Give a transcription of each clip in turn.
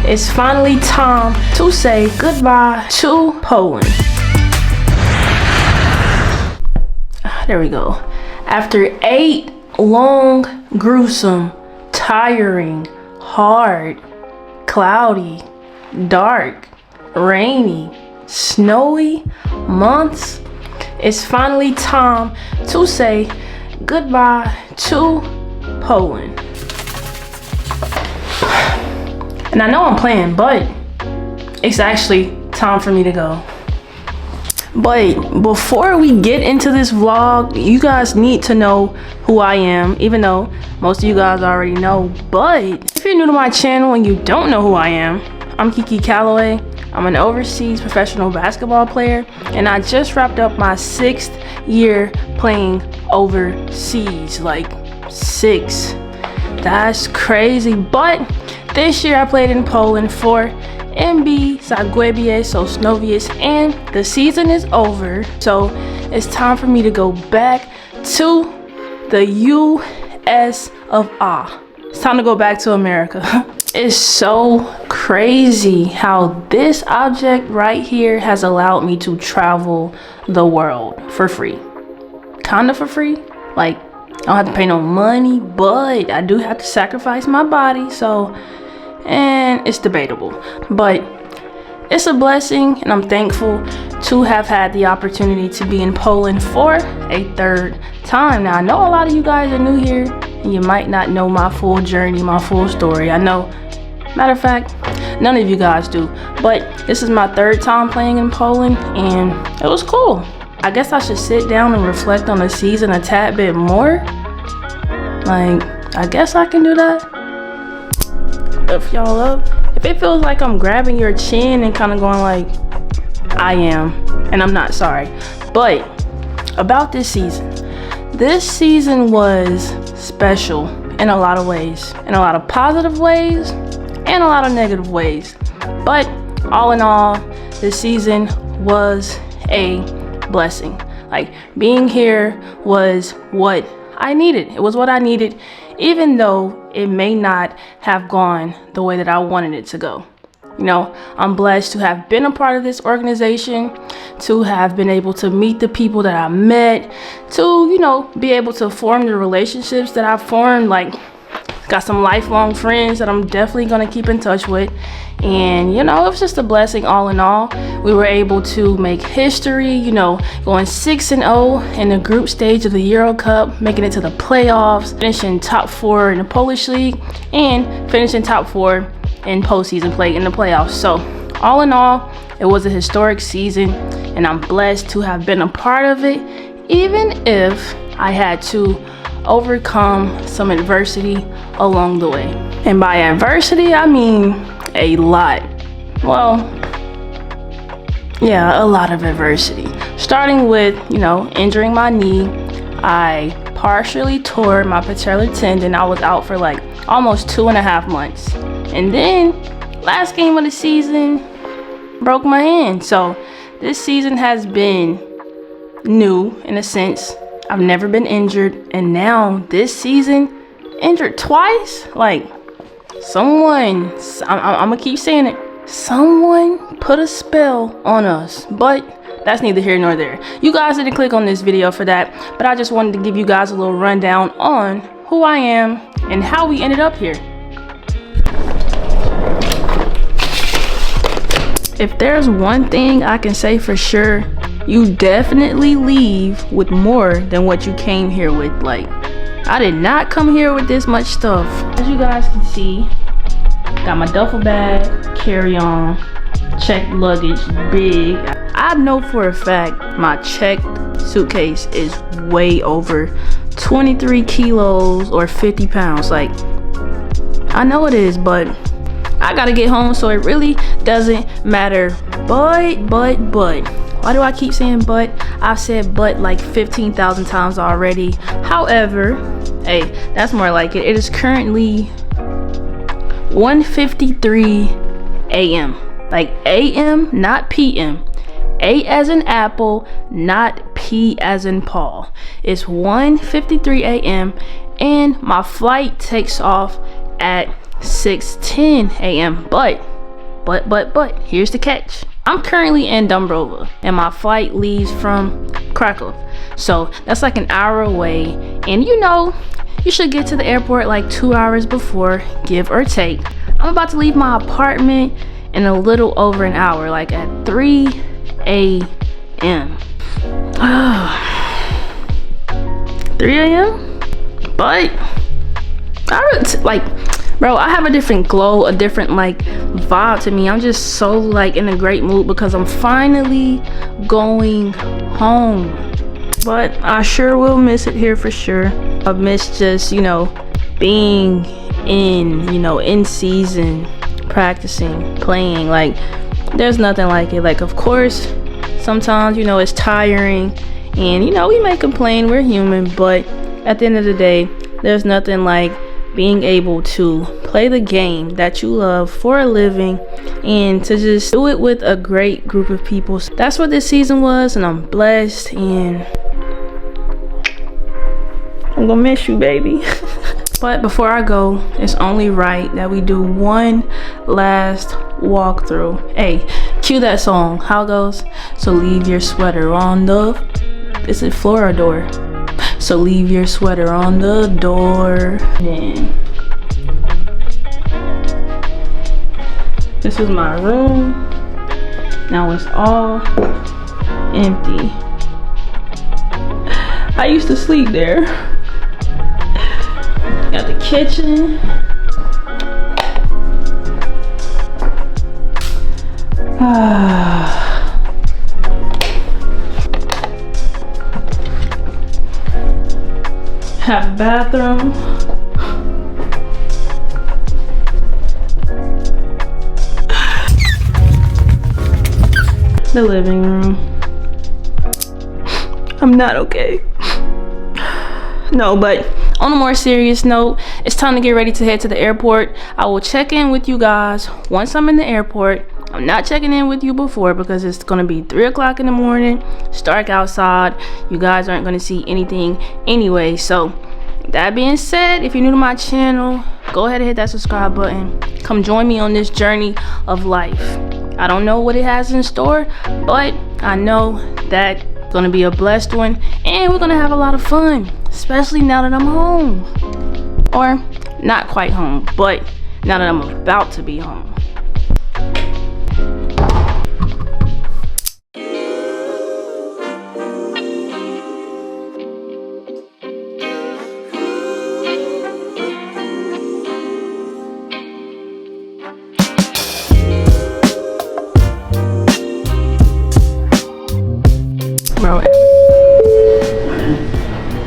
It's finally time to say goodbye to Poland. There we go. After 8 long, gruesome, tiring, hard, cloudy, dark, rainy, snowy months, it's finally time to say goodbye to Poland. And I know I'm playing, but it's actually time for me to go. But before we get into this vlog, you guys need to know who I am, even though most of you guys already know. But if you're new to my channel and you don't know who I am, I'm Kiki Calloway. I'm an overseas professional basketball player, and I just wrapped up my 6th year playing overseas. Like 6. That's crazy. But this year I played in Poland for MB Zagłębie Sosnowiec, and the season is over, so it's time for me to go back to the US of A. It's time to go back to America. It's so crazy how this object right here has allowed me to travel the world for free. Kinda for free. Like, I don't have to pay no money, but I do have to sacrifice my body, so, and it's debatable, but it's a blessing, and I'm thankful to have had the opportunity to be in Poland for a 3rd time. Now, I know a lot of you guys are new here, and you might not know my full journey, my full story. I know, matter of fact, none of you guys do, but this is my 3rd time playing in Poland, and it was cool. I guess I should sit down and reflect on the season a tad bit more. Like, I guess I can do that. If y'all up, if it feels like I'm grabbing your chin and kind of going like, I am, and I'm not sorry. But about this season was special in a lot of ways, in a lot of positive ways and a lot of negative ways. But all in all, this season was a blessing. Like, being here was what I needed. It was what I needed, even though it may not have gone the way that I wanted it to go. You know, I'm blessed to have been a part of this organization, to have been able to meet the people that I met, to, you know, be able to form the relationships that I've formed. Like, got some lifelong friends that I'm definitely gonna keep in touch with. And, you know, it was just a blessing all in all. We were able to make history, you know, going 6-0 in the group stage of the Euro Cup, making it to the playoffs, finishing top 4 in the Polish League, and finishing top 4 in postseason play in the playoffs. So all in all, it was a historic season, and I'm blessed to have been a part of it, even if I had to overcome some adversity along the way. And by adversity, I mean a lot. Well, yeah, a lot of adversity. Starting with, you know, injuring my knee. I partially tore my patellar tendon. I was out for like almost 2.5 months. And then last game of the season, broke my hand. So this season has been new in a sense. I've never been injured, and now this season, injured twice. Like, someone, I'm gonna keep saying it, someone put a spell on us, but that's neither here nor there. You guys didn't click on this video for that, but I just wanted to give you guys a little rundown on who I am and how we ended up here. If there's one thing I can say for sure, you definitely leave with more than what you came here with. Like, I did not come here with this much stuff. As you guys can see, got my duffel bag, carry-on, checked luggage, big. I know for a fact my checked suitcase is way over 23 kilos or 50 pounds. Like, I know it is, but I gotta get home, so it really doesn't matter. But, why do I keep saying but? I've said but like 15,000 times already. However, hey, that's more like it. It is currently 1:53 a.m. Like a.m., not p.m. A as in apple, not P as in Paul. It's 1:53 a.m. and my flight takes off at 6:10 a.m. But But here's the catch. I'm currently in Dumbrova and my flight leaves from Krakow. So that's like an hour away. And you know, you should get to the airport like 2 hours before, give or take. I'm about to leave my apartment in a little over an hour, like at 3 a.m. 3 a.m. But I really like, bro, I have a different glow, a different like vibe to me. I'm just so like in a great mood because I'm finally going home. But I sure will miss it here for sure. I miss just, you know, being in season, practicing, playing. Like, there's nothing like it. Like, of course, sometimes, you know, it's tiring and, you know, we may complain, we're human, but at the end of the day, there's nothing like being able to play the game that you love for a living and to just do it with a great group of people. So that's what this season was, and I'm blessed, and I'm gonna miss you, baby. But before I go, it's only right that we do one last walkthrough. Hey, cue that song. How it goes? So leave your sweater on the, is it floor or door? So leave your sweater on the door. And this is my room. Now it's all empty. I used to sleep there. Got the kitchen. Have a bathroom. The living room. I'm not okay. No, but on a more serious note, it's time to get ready to head to the airport. I will check in with you guys once I'm in the airport. I'm not checking in with you before because it's gonna be 3 o'clock in the morning. It's dark outside. You guys aren't gonna see anything anyway. So that being said, if you're new to my channel, go ahead and hit that subscribe button. Come join me on this journey of life. I don't know what it has in store, but I know that it's gonna be a blessed one, and we're gonna have a lot of fun, especially now that I'm home. Or not quite home, but now that I'm about to be home.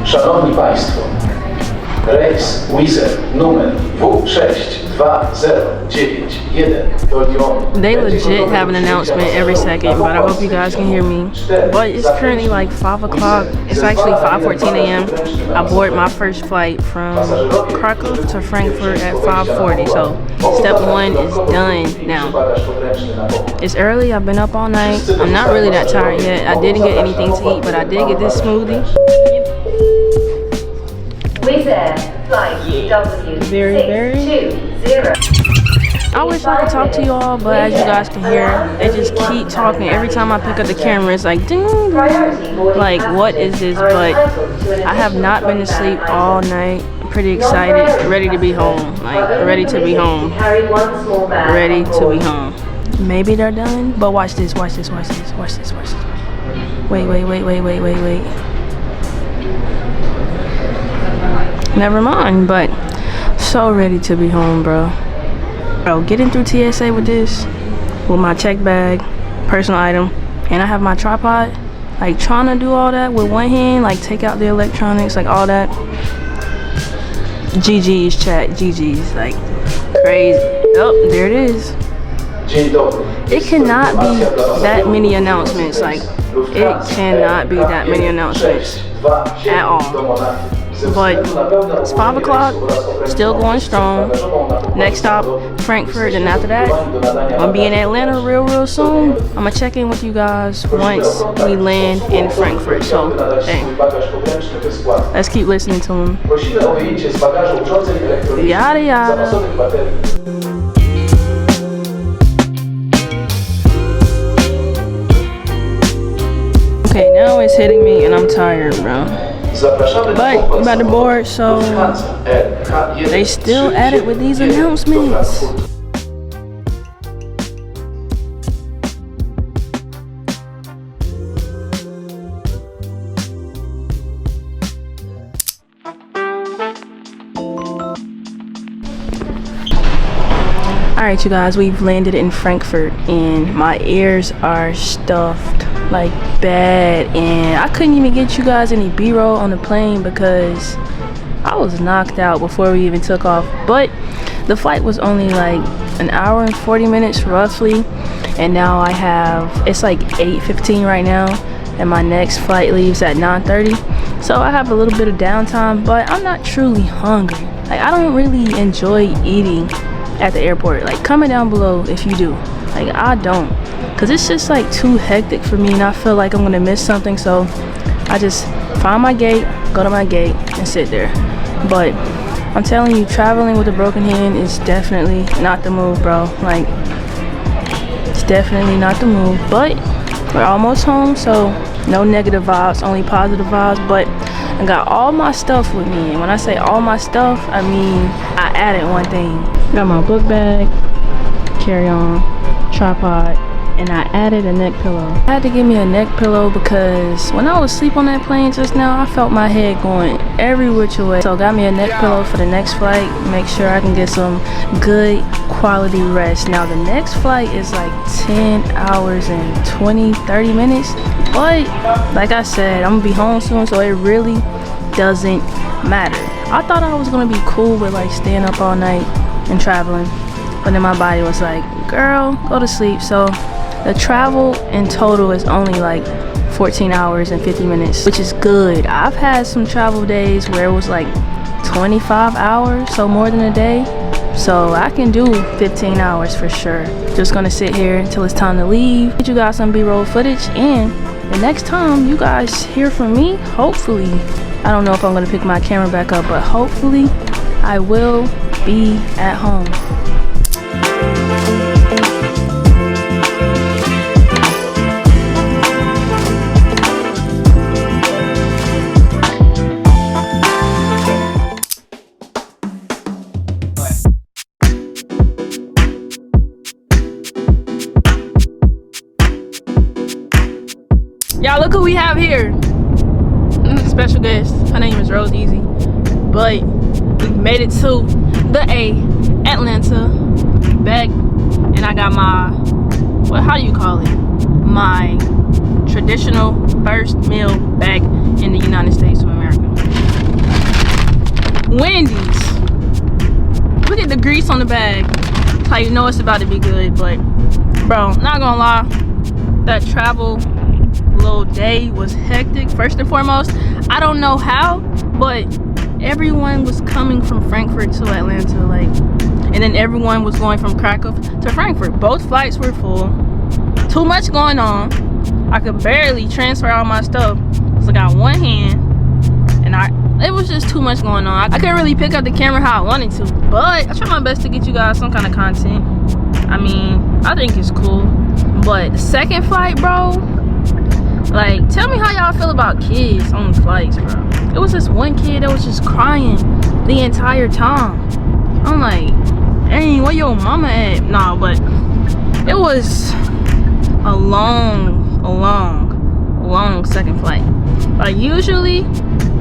Szanowni Państwo, rejs Wizz numer W620991 do Lyonu. They legit have an announcement every second, but I hope you guys can hear me. But it's currently like 5 o'clock. It's actually 5:14 a.m. I boarded my first flight from Krakow to Frankfurt at 5:40. So step one is done now. It's early. I've been up all night. I'm not really that tired yet. I didn't get anything to eat, but I did get this smoothie. Wizz Air flight W620. I wish I could talk to you all, but as you guys can hear, they just keep talking. Every time I pick up the camera, it's like, ding, ding. Like, what is this? But I have not been to sleep all night. I'm pretty excited, ready to be home. Like, ready to be home. Ready to be home. Maybe they're done, but watch this, watch this, watch this, watch this, watch this. Wait. Never mind, but so ready to be home, bro. Bro, getting through TSA with this, with my check bag, personal item, and I have my tripod, like trying to do all that with one hand, like take out the electronics, like all that. GG's chat, GG's, like crazy. Oh, there it is. It cannot be that many announcements, like it cannot be that many announcements at all. But it's 5 o'clock, still going strong. Next stop, Frankfurt, and after that, I'll be in Atlanta real soon. I'm gonna check in with you guys once we land in Frankfurt. So, hey, let's keep listening to them. Yada yada. hitting me and I'm tired, bro. But we about to board, so they still at it with these announcements. Alright, you guys, we've landed in Frankfurt and my ears are stuffed like bad, and I couldn't even get you guys any b-roll on the plane because I was knocked out before we even took off. But the flight was only like an hour and 40 minutes roughly, and now it's like 8:15 right now, and my next flight leaves at 9:30, so I have a little bit of downtime, but I'm not truly hungry. Like, I don't really enjoy eating at the airport. Like, comment down below if you do. Like, I don't, because it's just like too hectic for me and I feel like I'm gonna miss something, so I just find my gate, go to my gate and sit there. But I'm telling you, traveling with a broken hand is definitely not the move, bro. Like, it's definitely not the move. But we're almost home, so no negative vibes, only positive vibes. But I got all my stuff with me, and when I say all my stuff, I mean I added one thing. Got my book bag, carry-on, tripod, and I added a neck pillow. I had to give me a neck pillow because when I was asleep on that plane just now, I felt my head going every which way. So got me a neck pillow for the next flight, make sure I can get some good quality rest. Now the next flight is like 10 hours and 20-30 minutes, but like I said, I'm gonna be home soon, so it really doesn't matter. I thought I was gonna be cool with like staying up all night and traveling, but then my body was like, girl, go to sleep. So the travel in total is only like 14 hours and 50 minutes, which is good. I've had some travel days where it was like 25 hours, so more than a day. So I can do 15 hours for sure. Just gonna sit here until it's time to leave, get you guys some b-roll footage, and the next time you guys hear from me, hopefully, I don't know if I'm gonna pick my camera back up, but hopefully I will be at home. Y'all, look who we have here. Special guest. Her name is Rose Easy. But we made it to the Atlanta, back, and I got my, how do you call it? My traditional first meal back in the United States of America. Wendy's. Look at the grease on the bag. That's how you know it's about to be good. But bro, not gonna lie, that travel little day was hectic. First and foremost, I don't know how, but everyone was coming from Frankfurt to Atlanta, like, and then everyone was going from Krakow to Frankfurt. Both flights were full. Too much going on. I could barely transfer all my stuff, so I got one hand, and it was just too much going on. I couldn't really pick up the camera how I wanted to, but I tried my best to get you guys some kind of content. I mean, I think it's cool. But the second flight, bro, like, tell me how y'all feel about kids on flights, bro. It was this one kid that was just crying the entire time. I'm like, dang, where your mama at? Nah, but it was a long second flight. Like, usually,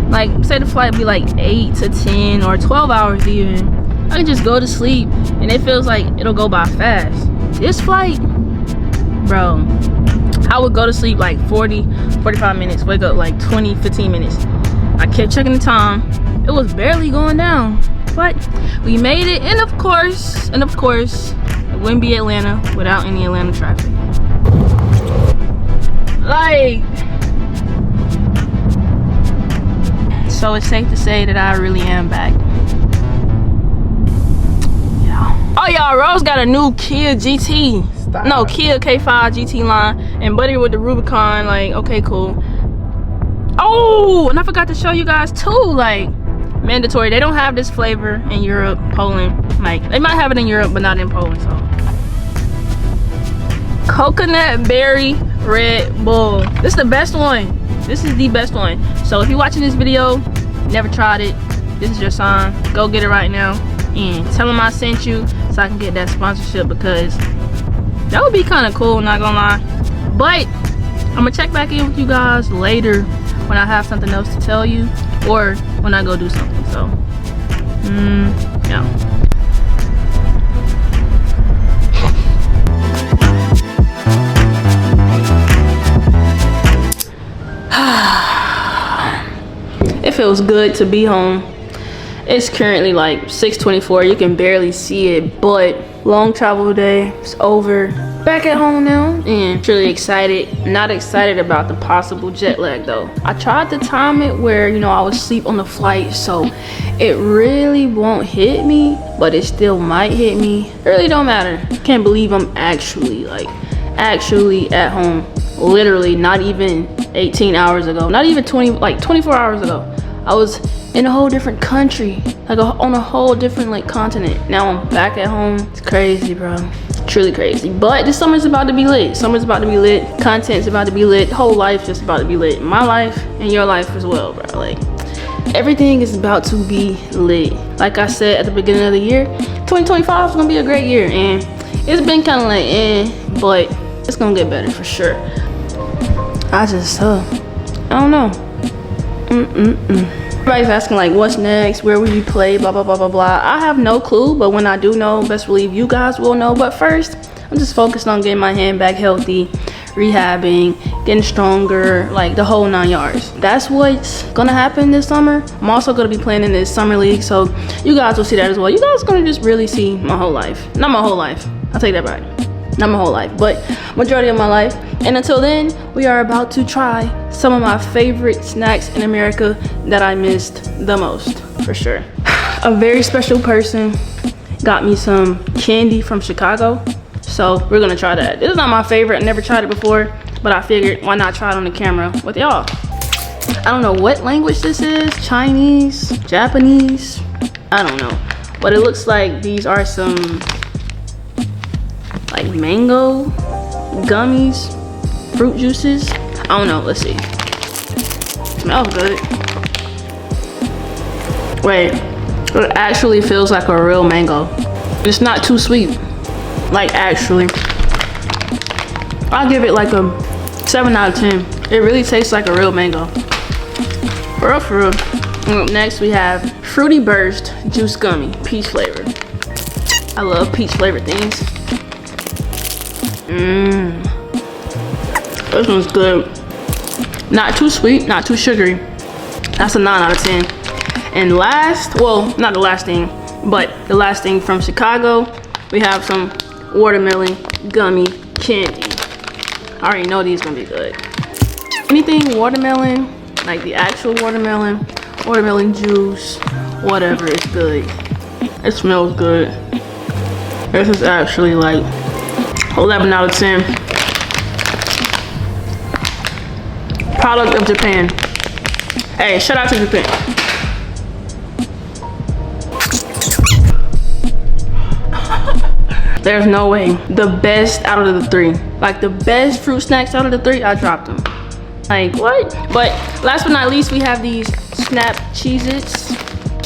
like, say the flight be like 8 to 10 or 12 hours even, I can just go to sleep and it feels like it'll go by fast. This flight, bro, I would go to sleep like 40-45 minutes, wake up like 20-15 minutes. I kept checking the time. It was barely going down, but we made it. And of course, it wouldn't be Atlanta without any Atlanta traffic. Like, so it's safe to say that I really am back. Yeah. Oh, y'all, Rose got a new Kia GT. No, Kia K5 GT line, and Buddy with the Rubicon. Like, okay, cool. Oh, and I forgot to show you guys too, like, mandatory, they don't have this flavor in Europe, Poland. Like, they might have it in Europe, but not in Poland. So coconut berry Red Bull. This is the best one. This is the best one. So if you're watching this video, never tried it, this is your sign. Go get it right now and tell them I sent you so I can get that sponsorship, because that would be kind of cool, not gonna lie. But I'm gonna check back in with you guys later when I have something else to tell you, or when I go do something. So yeah. It feels good to be home. It's currently like 6:24. You can barely see it, but long travel day is over. Back at home now and really excited. Not excited about the possible jet lag though. I tried to time it where, you know, I would sleep on the flight, so it really won't hit me, but it still might hit me. It really don't matter. Can't believe I'm actually at home. Literally not even 18 hours ago, not even 24 hours ago, I was in a whole different country, like on a whole different like continent. Now I'm back at home. It's crazy, bro. Truly crazy. But this summer's about to be lit. Summer's about to be lit. Content's about to be lit. Whole life just about to be lit. My life and your life as well, bro. Like everything is about to be lit. Like I said at the beginning of the year, 2025 is gonna be a great year, and it's been kind of like but it's gonna get better for sure. I don't know. Everybody's asking like, what's next? Where will you play? Blah, blah, blah, blah, blah. I have no clue, but when I do know, best believe you guys will know. But first, I'm just focused on getting my hand back healthy, rehabbing, getting stronger, like the whole 9 yards. That's what's gonna happen this summer. I'm also gonna be playing in this summer league, so you guys will see that as well. You guys are gonna just really see my whole life. Not my whole life. I'll take that back. Not my whole life, but majority of my life. And until then, we are about to try some of my favorite snacks in America that I missed the most, for sure. A very special person got me some candy from Chicago, so we're gonna try that. This is not my favorite. I never tried it before, but I figured why not try it on the camera with y'all. I don't know what language this is, Chinese, Japanese, I don't know. But it looks like these are some like mango gummies, fruit juices. I don't know, let's see. Smells good. Wait, it actually feels like a real mango. It's not too sweet, like actually. I'll give it like a 7 out of 10. It really tastes like a real mango. For real, for real. And up next we have Fruity Burst Juice Gummy, peach flavor. I love peach flavored things. This one's good. Not too sweet, not too sugary. That's a 9 out of 10. And last, well, not the last thing, but the last thing from Chicago, we have some watermelon gummy candy. I already know these gonna be good. Anything watermelon, like the actual watermelon, watermelon juice, whatever, it's good. It smells good. This is actually like 11 out of 10. Product of Japan. Hey, shout out to Japan. There's no way. The best out of the 3. Like the best fruit snacks out of the 3, I dropped them. Like what? But last but not least, we have these Snap Cheez-Its,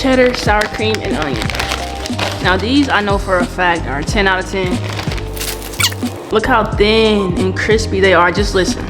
cheddar, sour cream, and onion. Now these I know for a fact are 10 out of 10. Look how thin and crispy they are. Just listen.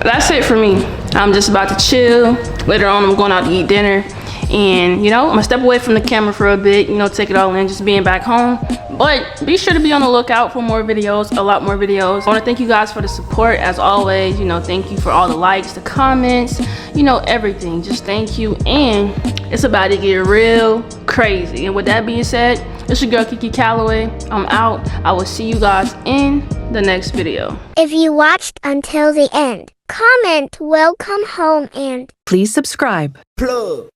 That's it for me. I'm just about to chill. Later on, I'm going out to eat dinner. And, you know, I'm gonna step away from the camera for a bit, you know, take it all in, just being back home. But be sure to be on the lookout for more videos, a lot more videos. I wanna thank you guys for the support, as always. You know, thank you for all the likes, the comments, you know, everything. Just thank you. And it's about to get real crazy. And with that being said, it's your girl, Kiki Calloway. I'm out. I will see you guys in the next video. If you watched until the end, comment welcome home and Please subscribe. Plug.